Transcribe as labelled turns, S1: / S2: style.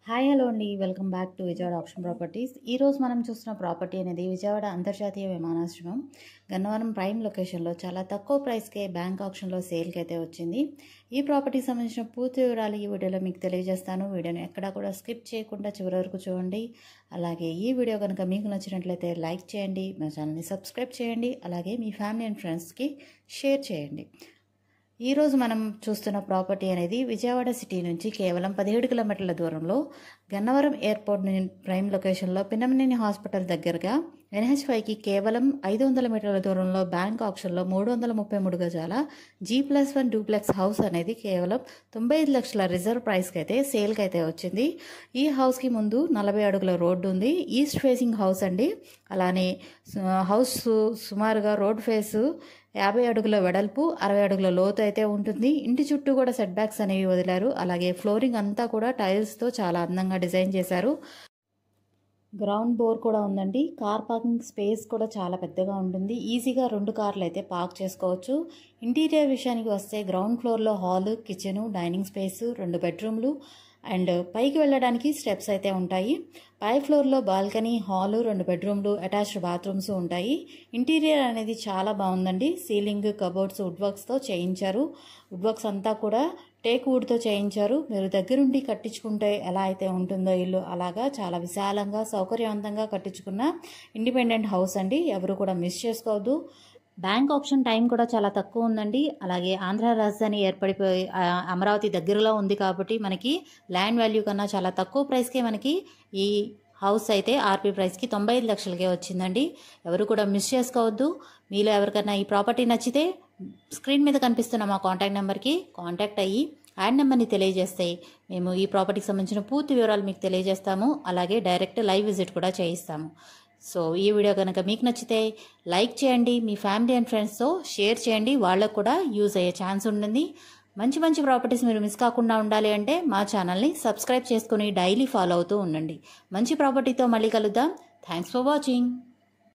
S1: Hi hello అండి, welcome back to Vijayawada option properties. ఈరోజు మనం చూస్తున్న ప్రాపర్టీ అనేది విజయవాడ అంతర్జాతీయ విమానాశ్రయం గన్నవరం ప్రైమ్ లొకేషన్లో చాలా తక్కువ ప్రైస్కే బ్యాంక్ ఆప్షన్లో సేల్కి అయితే వచ్చింది. ఈ ప్రాపర్టీకి సంబంధించిన పూర్తి వివరాలు ఈ వీడియోలో మీకు తెలియజేస్తాను. వీడియోని ఎక్కడా కూడా స్కిప్ చేయకుండా చివరి వరకు చూడండి. అలాగే ఈ వీడియో కనుక మీకు నచ్చినట్లయితే లైక్ చేయండి, మా ఛానల్ని సబ్స్క్రైబ్ చేయండి, అలాగే మీ ఫ్యామిలీ అండ్ ఫ్రెండ్స్కి షేర్ చేయండి. ఈరోజు మనం చూస్తున్న ప్రాపర్టీ అనేది విజయవాడ సిటీ నుంచి కేవలం 17 కిలోమీటర్ల దూరంలో గన్నవరం ఎయిర్పోర్ట్ ప్రైమ్ లొకేషన్లో పిన్నమనేని హాస్పిటల్ దగ్గరగా NH5కి కేవలం 500 మీటర్ల దూరంలో బ్యాంక్ ఆప్షన్లో 333 గజాల G+1 డూప్లెక్స్ హౌస్ అనేది కేవలం 95 లక్షల రిజర్వ్ ప్రైస్కి అయితే సేల్కి అయితే వచ్చింది. ఈ హౌస్కి ముందు 40 అడుగుల రోడ్డు ఉంది. ఈస్ట్ ఫేసింగ్ హౌస్ అండి. అలానే హౌస్ సుమారుగా రోడ్ ఫేసు 50 అడుగుల వెడల్పు, 60 అడుగుల లోతు అయితే ఉంటుంది. ఇంటి చుట్టూ కూడా సెట్ బ్యాక్స్ అనేవి వదిలారు. అలాగే ఫ్లోరింగ్ అంతా కూడా టైల్స్తో చాలా అందంగా డిజైన్ చేశారు. గ్రౌండ్ బోర్ కూడా ఉందండి. కార్ పార్కింగ్ స్పేస్ కూడా చాలా పెద్దగా ఉంటుంది. ఈజీగా 2 కార్లు అయితే పార్క్ చేసుకోవచ్చు. ఇంటీరియర్ విషయానికి వస్తే గ్రౌండ్ ఫ్లోర్లో హాలు, కిచెను, డైనింగ్ స్పేస్, 2 బెడ్రూమ్లు అండ్ పైకి వెళ్ళడానికి స్టెప్స్ అయితే ఉంటాయి. పై ఫ్లోర్లో బాల్కనీ, హాలు, 2 బెడ్రూమ్లు, అటాచ్డ్ బాత్రూమ్స్ ఉంటాయి. ఇంటీరియర్ అనేది చాలా బాగుందండి. సీలింగ్, కబోర్డ్స్ వుడ్ వర్క్స్తో చేయించారు. వుడ్ వర్క్స్ అంతా కూడా టేక్ వుడ్తో చేయించారు. మీరు దగ్గరుండి కట్టించుకుంటే ఎలా అయితే ఉంటుందో ఇల్లు, అలాగా చాలా విశాలంగా సౌకర్యవంతంగా కట్టించుకున్న ఇండిపెండెంట్ హౌస్ అండి. ఎవరు కూడా మిస్ చేసుకోవద్దు. బ్యాంక్ ఆప్షన్ టైం కూడా చాలా తక్కువ ఉందండి. అలాగే ఆంధ్ర రాజధాని ఏర్పడిపోయి అమరావతి దగ్గరలో ఉంది కాబట్టి మనకి ల్యాండ్ వాల్యూ కన్నా చాలా తక్కువ ప్రైస్కే మనకి ఈ హౌస్ అయితే ఆర్పీ ప్రైస్కి 95 లక్షలకే వచ్చిందండి. ఎవరు కూడా మిస్ చేసుకోవద్దు. మీలో ఎవరికైనా ఈ ప్రాపర్టీ నచ్చితే స్క్రీన్ మీద కనిపిస్తున్న మా కాంటాక్ట్ నెంబర్కి కాంటాక్ట్ అయ్యి యాడ్ నెంబర్ని తెలియజేస్తే మేము ఈ ప్రాపర్టీకి సంబంధించిన పూర్తి వివరాలు మీకు తెలియజేస్తాము. అలాగే డైరెక్ట్ లైవ్ విజిట్ కూడా చేయిస్తాము. సో ఈ వీడియో కనుక మీకు నచ్చితే లైక్ చేయండి, మీ ఫ్యామిలీ అండ్ ఫ్రెండ్స్తో షేర్ చేయండి. వాళ్ళకు కూడా యూజ్ అయ్యే ఛాన్స్ ఉంటుంది. మంచి మంచి ప్రాపర్టీస్ మీరు మిస్ కాకుండా ఉండాలి అంటే మా ఛానల్ని సబ్స్క్రైబ్ చేసుకుని డైలీ ఫాలో అవుతూ ఉండండి. మంచి ప్రాపర్టీతో మళ్ళీ కలుద్దాం. Thanks for watching.